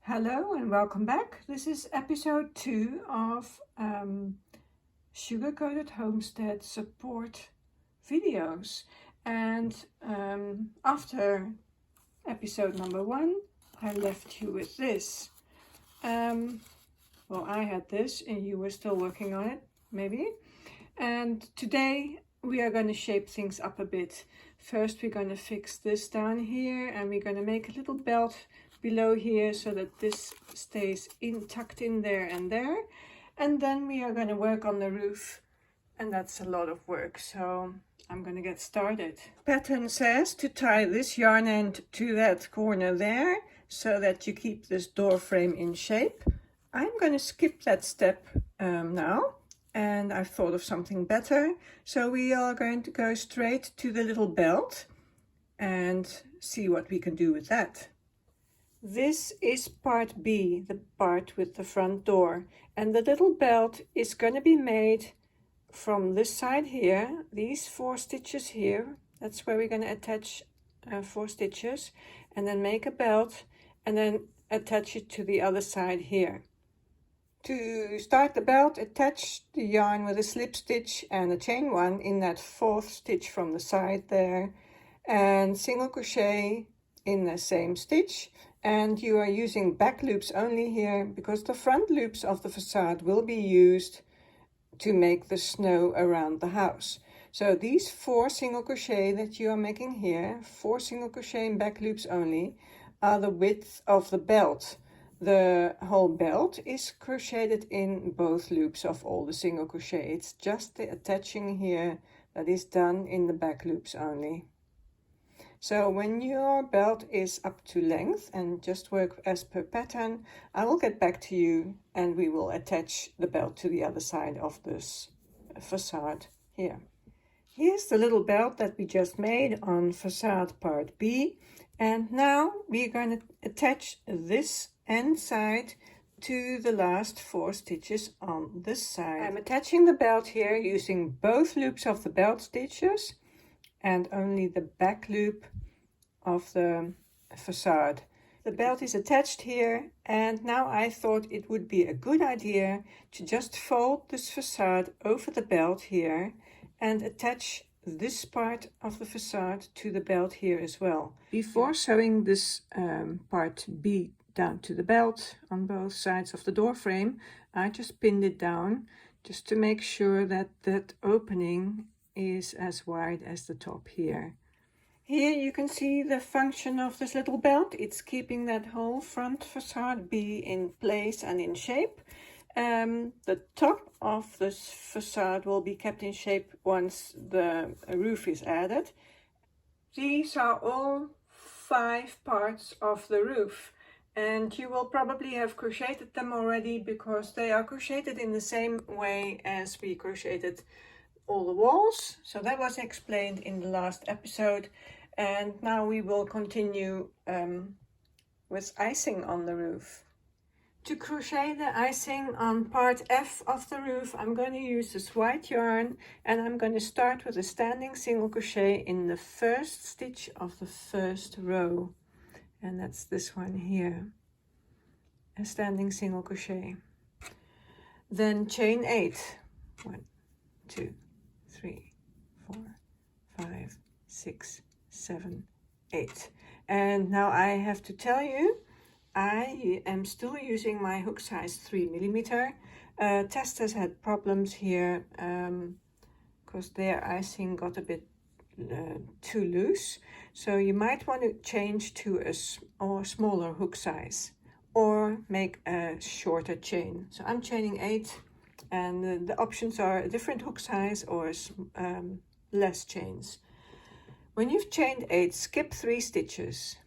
Hello and welcome back. This is episode 2 of Sugar Coated Homestead support videos. And after episode number 1, I left you with this. Well, I had this and you were still working on it, maybe. And today we are going to shape things up a bit. First, we're going to fix this down here and we're going to make a little belt below here so that this stays tucked in there. And then we are going to work on the roof, and that's a lot of work, so I'm going to get started. Pattern says to tie this yarn end to that corner there so that you keep this door frame in shape. I'm going to skip that step now, and I've thought of something better. So we are going to go straight to the little belt and see what we can do with that. This is part B, the part with the front door, and the little belt is going to be made from this side here, these 4 stitches here. That's where we're going to attach 4 stitches, and then make a belt and then attach it to the other side here. To start the belt, attach the yarn with a slip stitch and a chain 1 in that 4th stitch from the side there, and single crochet in the same stitch. And you are using back loops only here because the front loops of the facade will be used to make the snow around the house. So these 4 single crochet that you are making here, 4 single crochet in back loops only, are the width of the belt. The whole belt is crocheted in both loops of all the single crochet. It's just the attaching here that is done in the back loops only. So when your belt is up to length and just work as per pattern, I will get back to you and we will attach the belt to the other side of this facade here. Here's the little belt that we just made on facade part B. And now we're going to attach this end side to the last 4 stitches on this side. I'm attaching the belt here using both loops of the belt stitches and only the back loop of the facade. The belt is attached here, and now I thought it would be a good idea to just fold this facade over the belt here and attach this part of the facade to the belt here as well. Before sewing this part B down to the belt on both sides of the door frame, I just pinned it down just to make sure that that opening is as wide as the top here. Here you can see the function of this little belt. It's keeping that whole front facade B in place and in shape. The top of this facade will be kept in shape once the roof is added. These are all 5 parts of the roof, and you will probably have crocheted them already because they are crocheted in the same way as we crocheted all the walls. So that was explained in the last episode, and now we will continue with icing on the roof. To crochet the icing on part F of the roof, I'm going to use this white yarn, and I'm going to start with a standing single crochet in the 1st stitch of the 1st row, and that's this one here, a standing single crochet. Then chain 8, 1, 2, 3, 4, 5, 6, 7, 8. And now I have to tell you, I am still using my hook size 3mm. Test has had problems here because their icing got a bit too loose. So you might want to change to a smaller hook size or make a shorter chain. So I'm chaining 8. And the options are a different hook size or less chains. When you've chained 8, skip 3 stitches.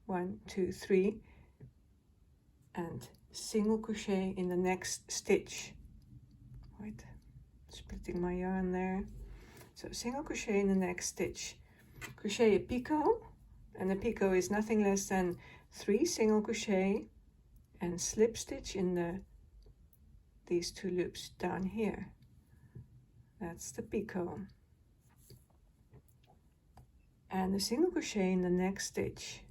1, 2, 3. And single crochet in the next stitch. Right, splitting my yarn there. So single crochet in the next stitch. Crochet a picot. And a picot is nothing less than 3 single crochet and slip stitch in these 2 loops down here. That's the picot. And a single crochet in the next stitch.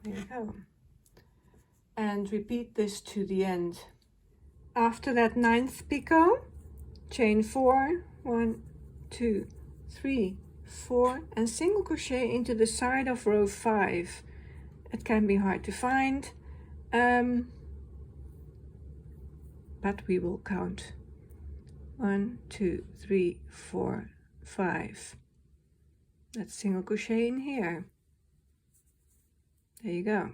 There you go. and repeat this to the end. After that 9th picot, chain 4, 1, 2, 3, 4, and single crochet into the side of row 5. It can be hard to find, but we will count 1, 2, 3, 4, 5. Let's single crochet in here. There you go.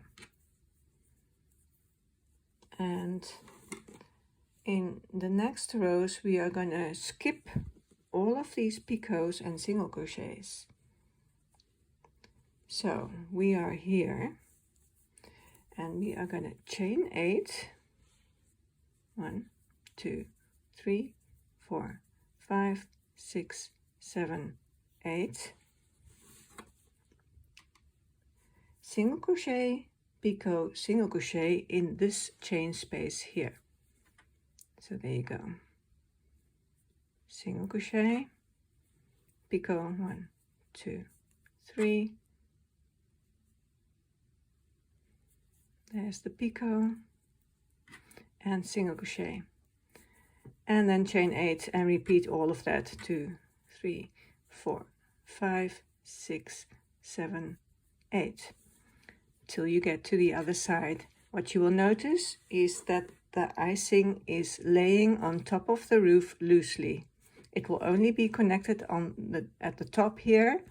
And in the next rows we are going to skip all of these picots and single crochets. So we are here and we are going to chain 8. 1, 2, 3, 4, 5, 6, 7, 8. Single crochet, picot, single crochet in this chain space here. So there you go. Single crochet, picot, 1, 2, 3. There's the picot and single crochet. And then chain 8 and repeat all of that. 2, 3, 4, 5, 6, 7, 8. Till you get to the other side. What you will notice is that the icing is laying on top of the roof loosely. It will only be connected at the top here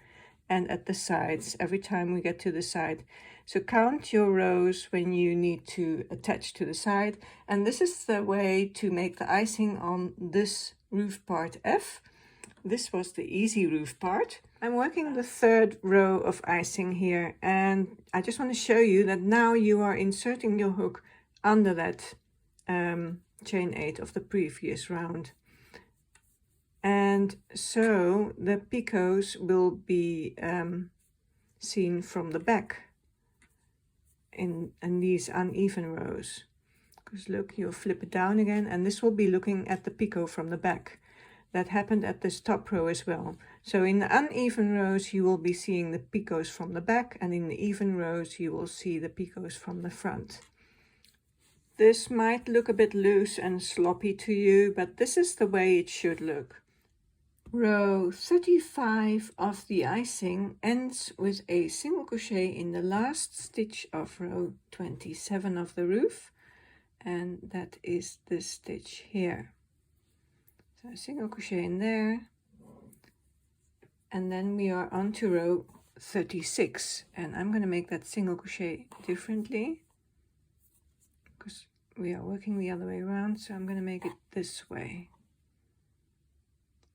and at the sides every time we get to the side. So count your rows when you need to attach to the side, and this is the way to make the icing on this roof part F. This was the easy roof part. I'm working the 3rd row of icing here, and I just want to show you that now you are inserting your hook under that chain 8 of the previous round. And so the picots will be seen from the back in these uneven rows. Because look, you'll flip it down again, and this will be looking at the picot from the back. That happened at this top row as well. So in the uneven rows you will be seeing the picots from the back, and in the even rows you will see the picots from the front. This might look a bit loose and sloppy to you, but this is the way it should look. Row 35 of the icing ends with a single crochet in the last stitch of row 27 of the roof, and that is this stitch here. So single crochet in there, and then we are on to row 36, and I'm going to make that single crochet differently because we are working the other way around. So I'm going to make it this way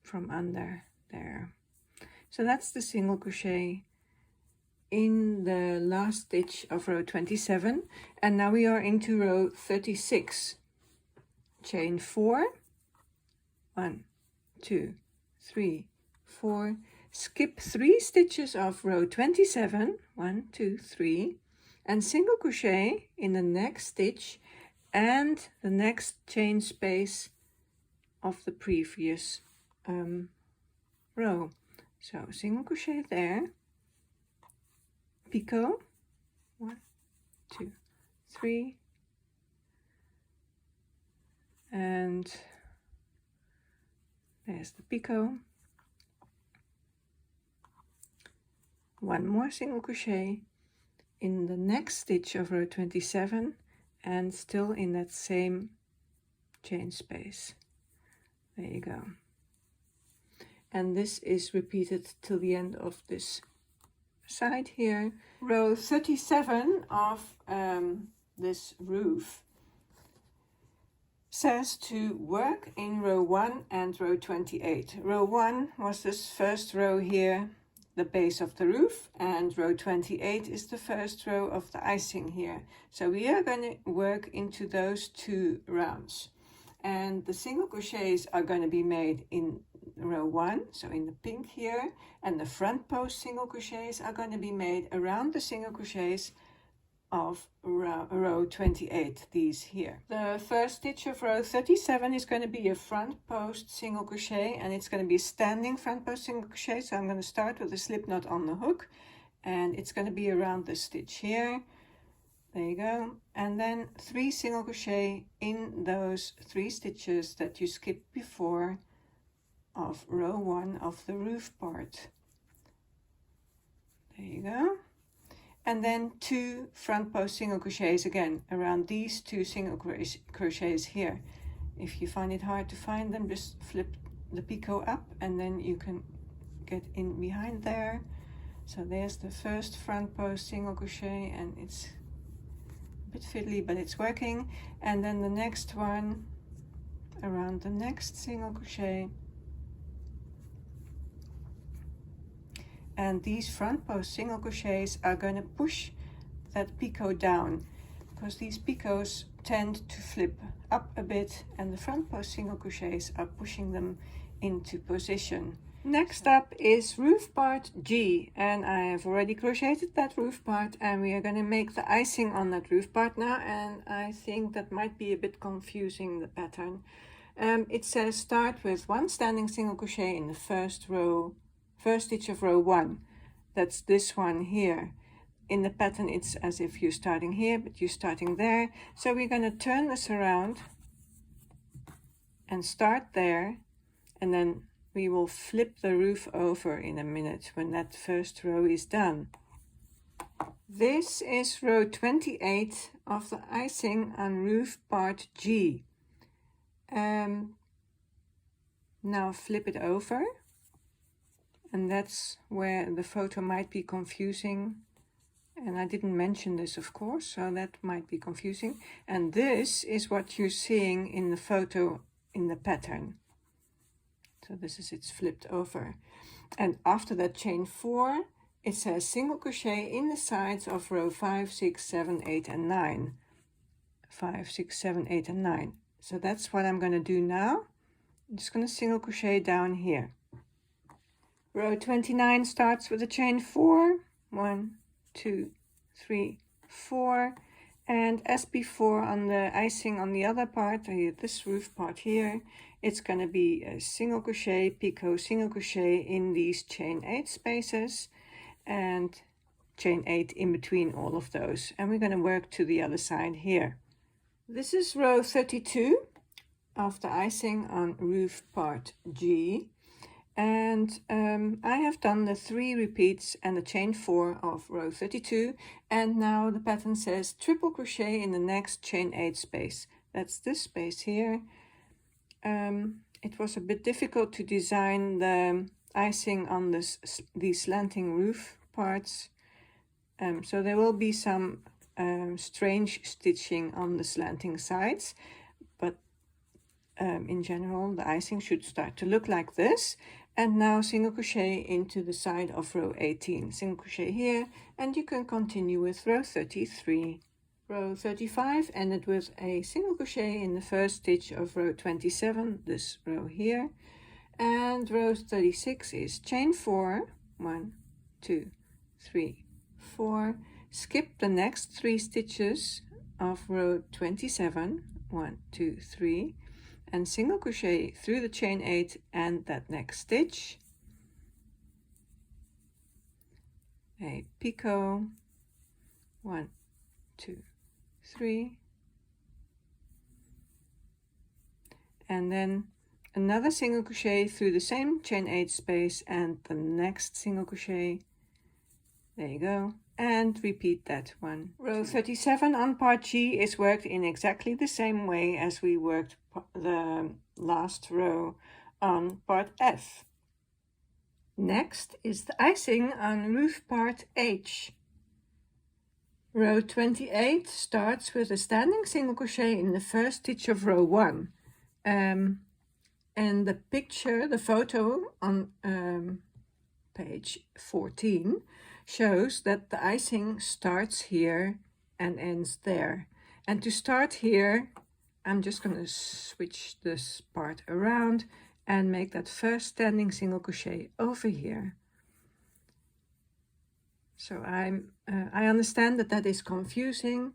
from under there. So that's the single crochet in the last stitch of row 27, and now we are into row 36. Chain 4, 1, 2, 3, 4, skip 3 stitches of row 27, 1, 2, 3, and single crochet in the next stitch and the next chain space of the previous row. So single crochet there, picot, 1, 2, 3, and there's the picot. One more single crochet in the next stitch of row 27 and still in that same chain space. There you go. And this is repeated till the end of this side here. Row 37 of this roof says to work in row 1 and row 28. Row 1 was this first row here, the base of the roof, and row 28 is the first row of the icing here. So we are going to work into those 2 rounds, and the single crochets are going to be made in row 1, so in the pink here, and the front post single crochets are going to be made around the single crochets of row 28, these here. The first stitch of row 37 is going to be a front post single crochet, and it's going to be a standing front post single crochet. So I'm going to start with a slip knot on the hook, and it's going to be around this stitch here. There you go. And then 3 single crochet in those 3 stitches that you skipped before of row 1 of the roof part. There you go. And then 2 front post single crochets again around these 2 single crochets here. If you find it hard to find them, just flip the picot up and then you can get in behind there. So there's the first front post single crochet, and it's a bit fiddly, but it's working. And then the next one around the next single crochet. And these front post single crochets are going to push that picot down, because these picots tend to flip up a bit and the front post single crochets are pushing them into position. Next up is roof part G, and I have already crocheted that roof part, and we are going to make the icing on that roof part now. And I think that might be a bit confusing, the pattern. It says start with 1 standing single crochet in the first stitch of row 1. That's this one here. In the pattern it's as if you're starting here, but you're starting there. So we're going to turn this around and start there, and then we will flip the roof over in a minute when that first row is done. This is row 28 of the icing on roof part G. Now flip it over, and that's where the photo might be confusing, and I didn't mention this, of course, so that might be confusing. And this is what you're seeing in the photo in the pattern. So this is it's flipped over. And after that chain 4, it says single crochet in the sides of row 5, 6, 7, 8 and 9. 5, 6, 7, 8 and 9. So that's what I'm going to do now. I'm just going to single crochet down here. Row 29 starts with a chain 4. 1, 2, 3, 4. And as before on the icing on the other part, this roof part here, it's going to be a single crochet, picot, single crochet in these chain 8 spaces and chain 8 in between all of those. And we're going to work to the other side here. This is row 32 of the icing on roof part G. And I have done the 3 repeats and the chain 4 of row 32, and now the pattern says triple crochet in the next chain 8 space. That's this space here. It was a bit difficult to design the icing on these slanting roof parts, so there will be some strange stitching on the slanting sides, but in general the icing should start to look like this. And now single crochet into the side of row 18, single crochet here, and you can continue with row 33. Row 35 ended with a single crochet in the first stitch of row 27, this row here, and row 36 is chain 4, 1, 2, 3, 4, skip the next 3 stitches of row 27, 1, 2, 3, and single crochet through the chain 8 and that next stitch, a picot, 1, 2, 3, and then another single crochet through the same chain 8 space and the next single crochet. There you go, and repeat that one. Row 37 on part G is worked in exactly the same way as we worked the last row on part F. Next is the icing on roof part H. Row 28 starts with a standing single crochet in the first stitch of row 1. And the picture, the photo on page 14 shows that the icing starts here and ends there. And to start here, I'm just going to switch this part around and make that first standing single crochet over here. So I understand that that is confusing.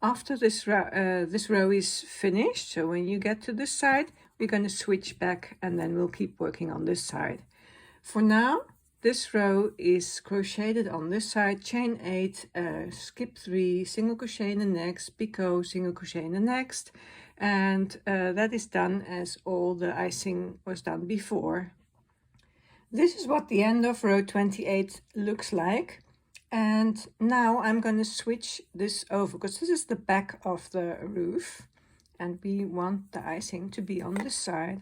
After this row is finished, so when you get to this side, we're going to switch back and then we'll keep working on this side. For now, this row is crocheted on this side, chain 8, skip 3, single crochet in the next, picot, single crochet in the next, and that is done as all the icing was done before. This is what the end of row 28 looks like. And now I'm going to switch this over because this is the back of the roof and we want the icing to be on this side.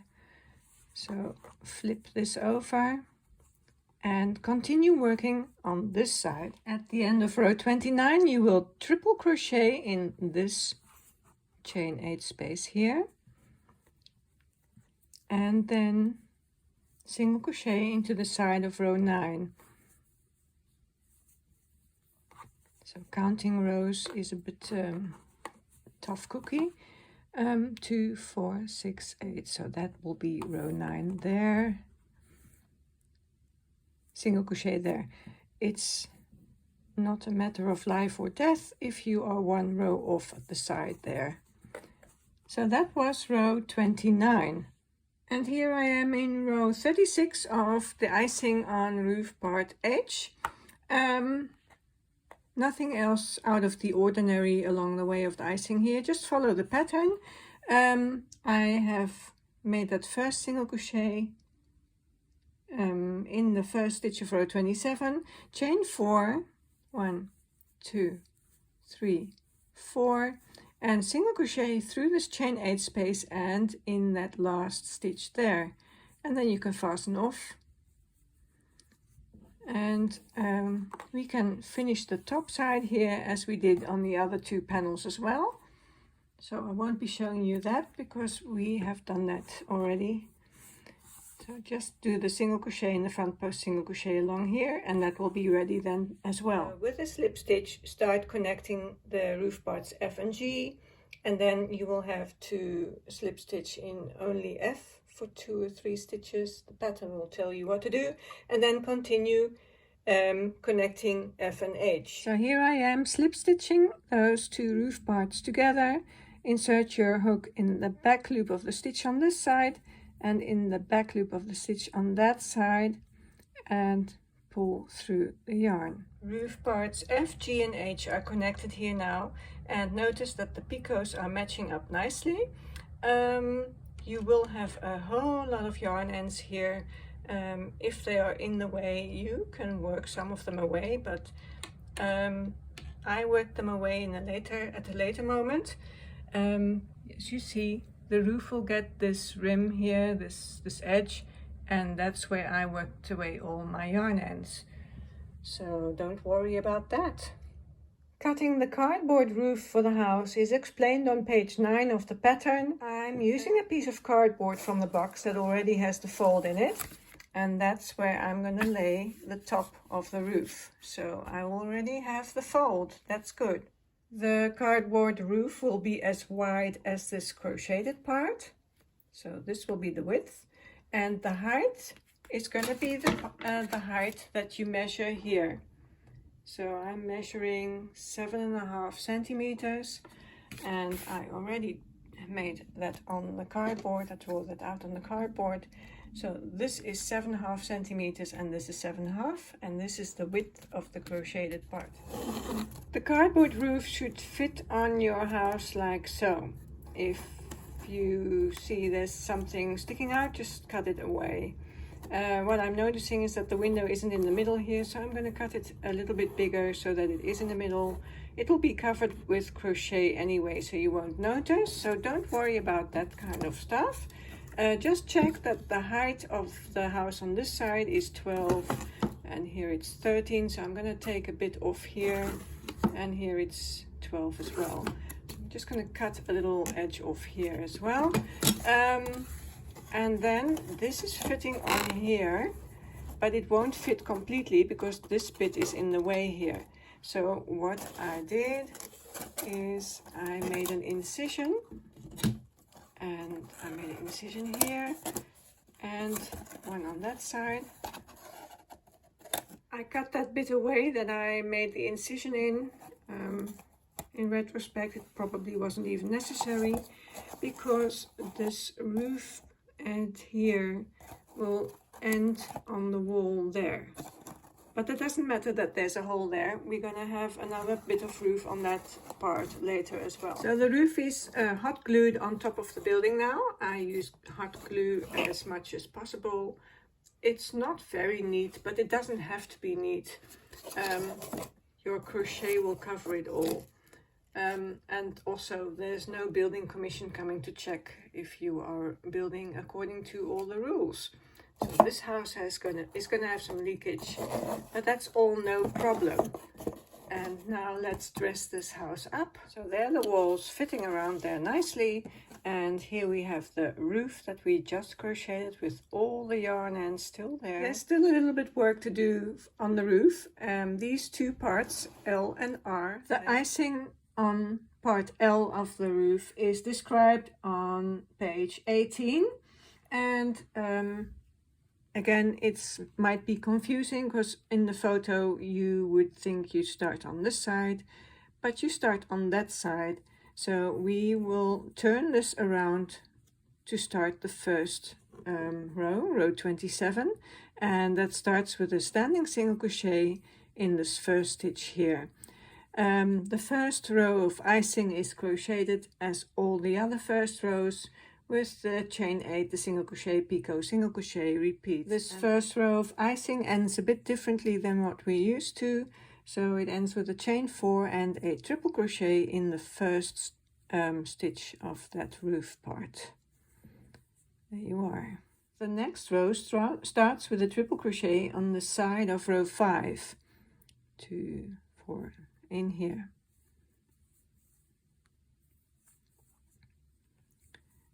So flip this over and continue working on this side. At the end of row 29 you will triple crochet in this chain 8 space here and then single crochet into the side of row 9. So counting rows is a bit tough cookie. 2, 4, 6, 8, so that will be row 9 there. Single crochet there. It's not a matter of life or death if you are one row off at the side there. So that was row 29. And here I am in row 36 of the icing on roof part H. Nothing else out of the ordinary along the way of the icing here, just follow the pattern. I have made that first single crochet in the first stitch of row 27, chain 4, 1, 2, 3, 4, and single crochet through this chain 8 space and in that last stitch there, and then you can fasten off. And we can finish the top side here as we did on the other 2 panels as well. So I won't be showing you that because we have done that already. So just do the single crochet in the front post, single crochet along here, and that will be ready then as well. With a slip stitch, start connecting the roof parts F and G, and then you will have to slip stitch in only F for 2 or 3 stitches. The pattern will tell you what to do, and then continue connecting F and H. So here I am slip stitching those 2 roof parts together. Insert your hook in the back loop of the stitch on this side and in the back loop of the stitch on that side and pull through the yarn. Roof parts F, G and H are connected here now, and notice that the picots are matching up nicely. You will have a whole lot of yarn ends here. If they are in the way, you can work some of them away, but I worked them away at a later moment. As you see, the roof will get this rim here, this edge, and that's where I worked away all my yarn ends. So don't worry about that. Cutting the cardboard roof for the house is explained on page 9 of the pattern. I'm using a piece of cardboard from the box that already has the fold in it, and that's where I'm going to lay the top of the roof. So I already have the fold. That's good. The cardboard roof will be as wide as this crocheted part. So this will be the width, and the height is going to be the height that you measure here. So I'm measuring 7.5 centimeters, and I already made that on the cardboard. I draw that out on the cardboard. So this is 7.5 centimeters and this is 7.5, and this is the width of the crocheted part. The cardboard roof should fit on your house like so. If you see there's something sticking out, just cut it away. What I'm noticing is that the window isn't in the middle here, so I'm going to cut it a little bit bigger so that it is in the middle. It will be covered with crochet anyway, so you won't notice, so don't worry about that kind of stuff. Just check that the height of the house on this side is 12 and here it's 13, so I'm going to take a bit off here, and here it's 12 as well. I'm just going to cut a little edge off here as well. And then this is fitting on here, but it won't fit completely because this bit is in the way here. So what I did is I made an incision, and I made an incision here and one on that side. I cut that bit away that I made the incision in. In retrospect, it probably wasn't even necessary because this roof end here will end on the wall there. but it doesn't matter that there's a hole there. We're gonna have another bit of roof on that part later as well. So the roof is hot glued on top of the building now. I use hot glue as much as possible. It's not very neat, but it doesn't have to be neat. Your crochet will cover it all. And also there's no building commission coming to check if you are building according to all the rules. So this house is gonna have some leakage, but that's all no problem. And now let's dress this house up. So there are the walls fitting around there nicely. And here we have the roof that we just crocheted with all the yarn ends still there. There's still a little bit work to do on the roof. These two parts, L and R. The icing on part L of the roof is described on page 18. And again, it might be confusing because in the photo you would think you start on this side, but you start on that side. So we will turn this around to start the first row 27, and that starts with a standing single crochet in this first stitch here. The first row of icing is crocheted as all the other first rows, with the chain 8, the single crochet, picot, single crochet, repeat. This first row of icing ends a bit differently than what we're used to. So it ends with a chain 4 and a triple crochet in the first stitch of that roof part. There you are. The next row starts with a triple crochet on the side of row 5. 2, 4 in here.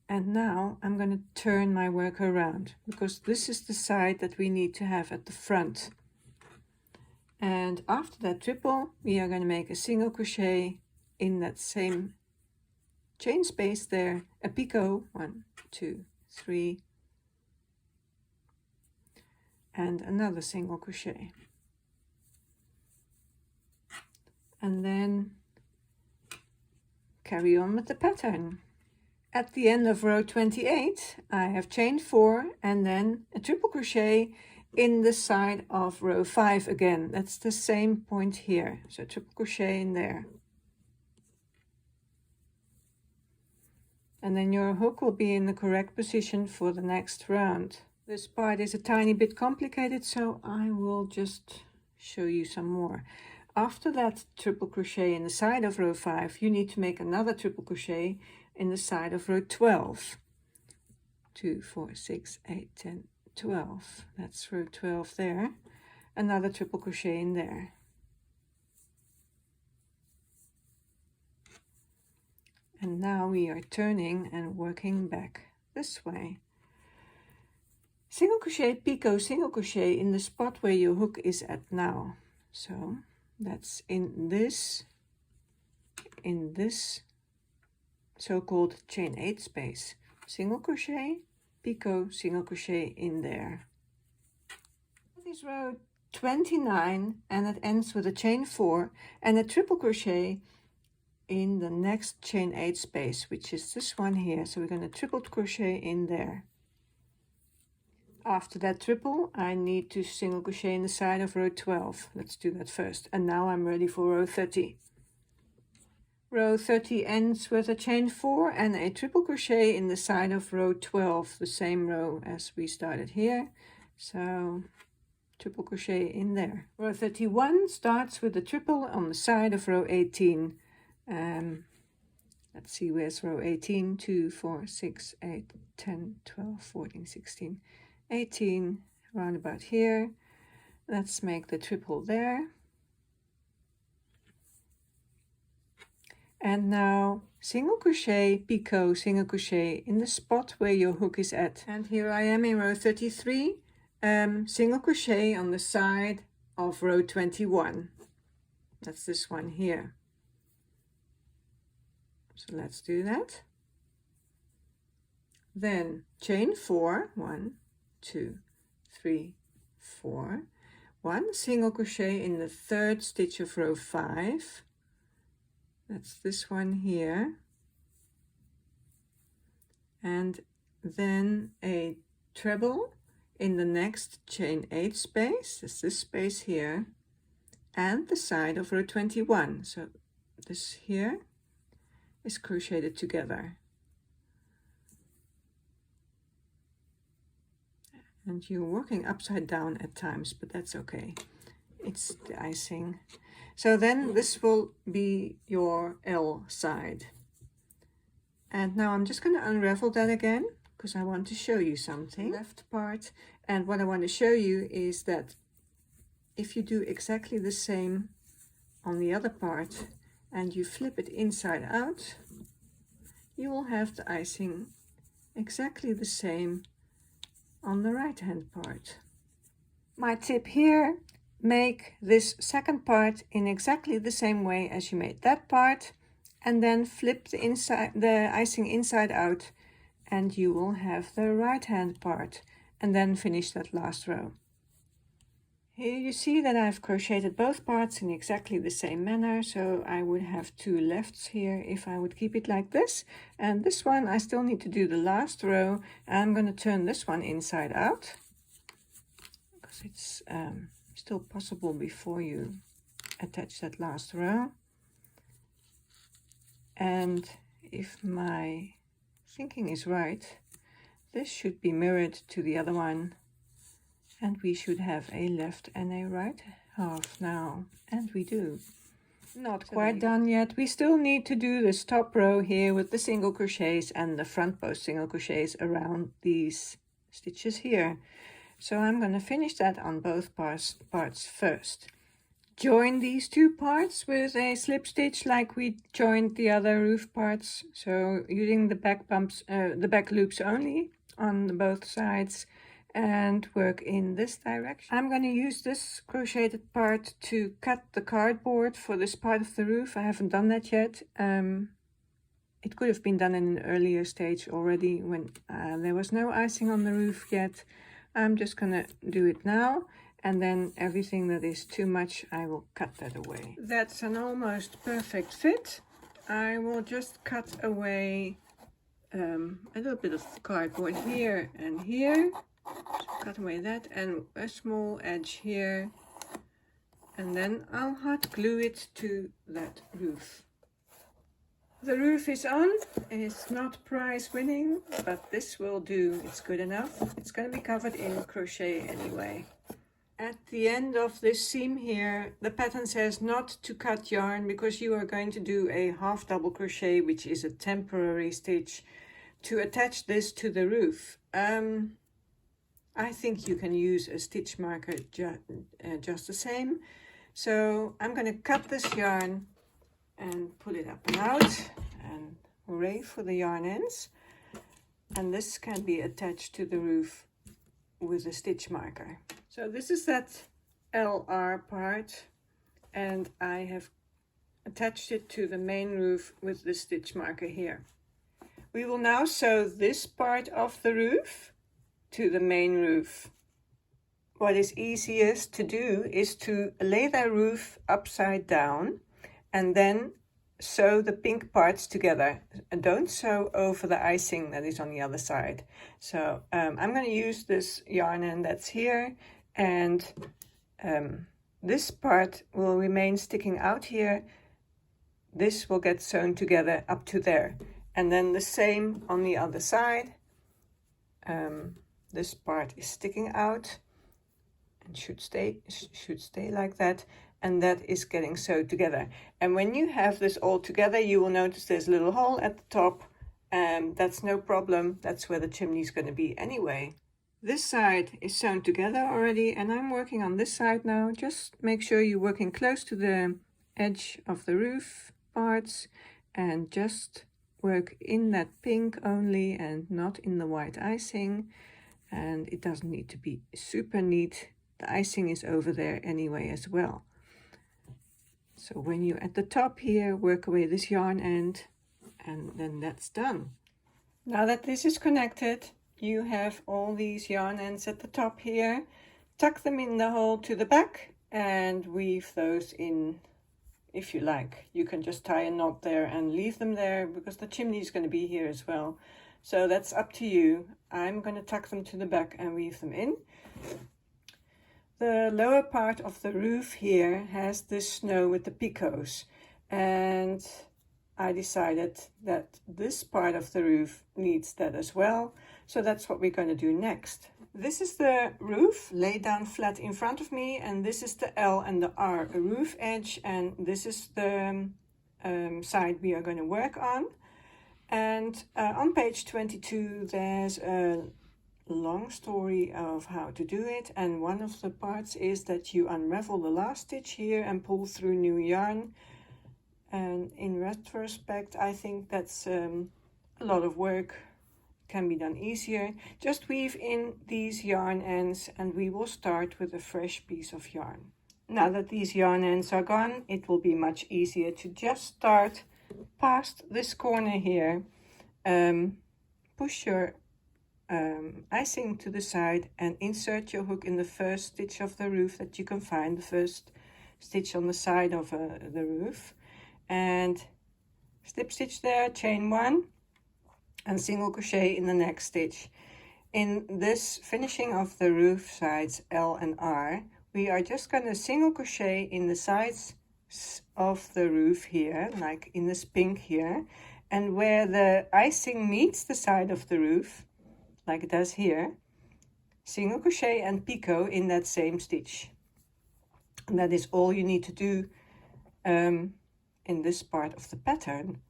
And now I'm going to turn my work around, because this is the side that we need to have at the front. And after that triple, we are going to make a single crochet in that same chain space there, a picot, 1, 2, 3, and another single crochet. And then carry on with the pattern. At the end of row 28, I have chained 4 and then a triple crochet in the side of row 5 again. That's the same point here. So triple crochet in there. And then your hook will be in the correct position for the next round. This part is a tiny bit complicated, so I will just show you some more. After that triple crochet in the side of row 5, you need to make another triple crochet in the side of row 12. 2, 4, 6, 8, 10, 12. That's row 12 there. Another triple crochet in there. And now we are turning and working back this way. Single crochet, picot, single crochet in the spot where your hook is at now. So that's in this so-called chain 8 space. Single crochet, picot, single crochet in there. This is row 29 and it ends with a chain 4 and a triple crochet in the next chain 8 space, which is this one here. So we're going to triple crochet in there. After that triple, I need to single crochet in the side of row 12. Let's do that first. And now I'm ready for row 30. Row 30 ends with a chain 4 and a triple crochet in the side of row 12, the same row as we started here. So triple crochet in there. Row 31 starts with a triple on the side of row 18. Let's see, where's row 18? 2, 4, 6, 8, 10, 12, 14, 16, 18, round about here. Let's make the triple there. And now single crochet, picot, single crochet in the spot where your hook is at. And here I am in row 33, single crochet on the side of row 21. That's this one here. So let's do that. Then chain 4, 1, 2, 3, 4, 1 single crochet in the third stitch of row 5. That's this one here. And then a treble in the next chain 8 space, is this space here, and the side of row 21. So this here is crocheted together. And you're working upside down at times, but that's okay. It's the icing. So then this will be your L side. And now I'm just going to unravel that again, because I want to show you something. Left part. And what I want to show you is that if you do exactly the same on the other part and you flip it inside out, you will have the icing exactly the same on the right hand part. My tip here, make this second part in exactly the same way as you made that part, and then flip the icing inside out, and you will have the right hand part, and then finish that last row. Here you see that I've crocheted both parts in exactly the same manner, so I would have 2 lefts here if I would keep it like this. And this one I still need to do the last row, and I'm going to turn this one inside out, because it's still possible before you attach that last row. And if my thinking is right, this should be mirrored to the other one. And we should have a left and a right half now. And we do. Not quite done yet. We still need to do this top row here with the single crochets and the front post single crochets around these stitches here. So I'm going to finish that on both parts first. Join these 2 parts with a slip stitch like we joined the other roof parts. So using the back bumps, the back loops only on both sides, and work in this direction. I'm going to use this crocheted part to cut the cardboard for this part of the roof. I haven't done that yet. It could have been done in an earlier stage already when there was no icing on the roof yet. I'm just going to do it now, and then everything that is too much I will cut that away. That's an almost perfect fit. I will just cut away a little bit of cardboard here and here. Cut away that, and a small edge here, and then I'll hot glue it to that roof. The roof is on. It's not prize winning, but this will do. It's good enough. It's going to be covered in crochet anyway. At the end of this seam here, the pattern says not to cut yarn, because you are going to do a half double crochet, which is a temporary stitch, to attach this to the roof. I think you can use a stitch marker just the same. So I'm going to cut this yarn and pull it up and out, and hooray for the yarn ends. And this can be attached to the roof with a stitch marker. So this is that LR part, and I have attached it to the main roof with the stitch marker here. We will now sew this part of the roof to the main roof. What is easiest to do is to lay the roof upside down and then sew the pink parts together, and don't sew over the icing that is on the other side. So I'm going to use this yarn end that's here, and this part will remain sticking out here. This will get sewn together up to there, and then the same on the other side. This part is sticking out and should stay like that, and that is getting sewed together. And when you have this all together, you will notice there's a little hole at the top, and that's no problem. That's where the chimney is going to be anyway. This side is sewn together already, and I'm working on this side now. Just make sure you're working close to the edge of the roof parts, and just work in that pink only and not in the white icing. And it doesn't need to be super neat. The icing is over there anyway as well. So when you're at the top here, work away this yarn end, and then that's done. Now that this is connected, you have all these yarn ends at the top here. Tuck them in the hole to the back and weave those in if you like. You can just tie a knot there and leave them there, because the chimney is going to be here as well. So that's up to you. I'm going to tuck them to the back and weave them in. The lower part of the roof here has this snow with the picots, and I decided that this part of the roof needs that as well. So that's what we're going to do next. This is the roof laid down flat in front of me, and this is the L and the R roof edge, and this is the side we are going to work on. And on page 22 there's a long story of how to do it, and one of the parts is that you unravel the last stitch here and pull through new yarn. And in retrospect, I think that's a lot of work. Can be done easier. Just weave in these yarn ends and we will start with a fresh piece of yarn. Now that these yarn ends are gone, it will be much easier to just start past this corner here. Push your icing to the side and insert your hook in the first stitch of the roof that you can find, the first stitch on the side of the roof, and slip stitch there, chain 1, and single crochet in the next stitch. In this finishing of the roof sides L and R, we are just going to single crochet in the sides of the roof here, like in this pink here, and where the icing meets the side of the roof, like it does here, single crochet and picot in that same stitch. And that is all you need to do in this part of the pattern.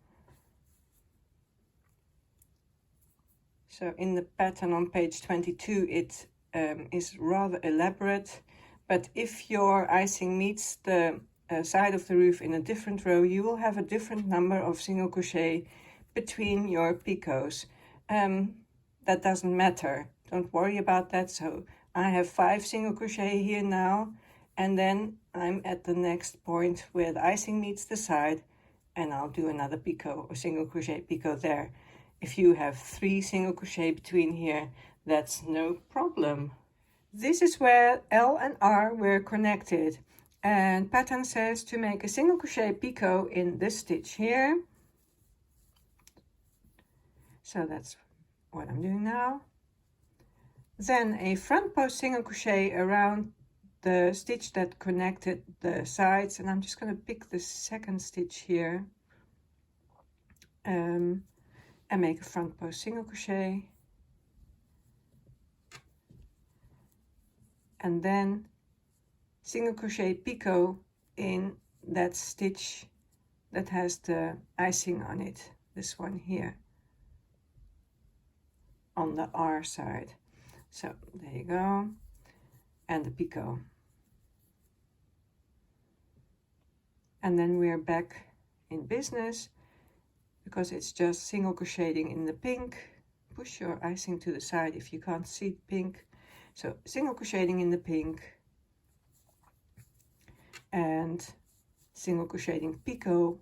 So in the pattern on page 22 it is rather elaborate, but if your icing meets the side of the roof in a different row, you will have a different number of single crochet between your picots. That doesn't matter, don't worry about that. So I have 5 single crochet here now, and then I'm at the next point where the icing meets the side, and I'll do another picot or single crochet picot there. If you have 3 single crochet between here, that's no problem. This is where L and R were connected, and pattern says to make a single crochet picot in this stitch here. So that's what I'm doing now. Then a front post single crochet around the stitch that connected the sides, and I'm just going to pick the second stitch here and make a front post single crochet, and then single crochet picot in that stitch that has the icing on it, this one here on the R side. So there you go, and the picot, and then we're back in business because it's just single crocheting in the pink. Push your icing to the side if you can't see pink. So single crocheting in the pink and single crocheting picot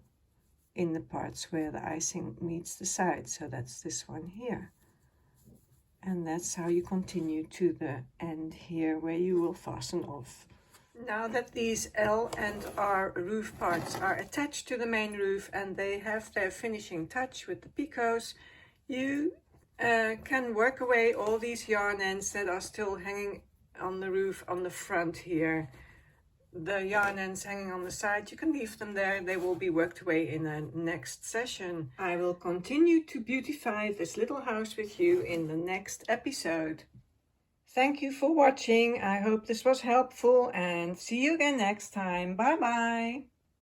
in the parts where the icing meets the side. So that's this one here. And that's how you continue to the end here where you will fasten off. Now that these L and R roof parts are attached to the main roof and they have their finishing touch with the picots, you can work away all these yarn ends that are still hanging on the roof on the front here. The yarn ends hanging on the side, you can leave them there. They will be worked away in the next session. I will continue to beautify this little house with you in the next episode. Thank you for watching. I hope this was helpful, and see you again next time. Bye bye.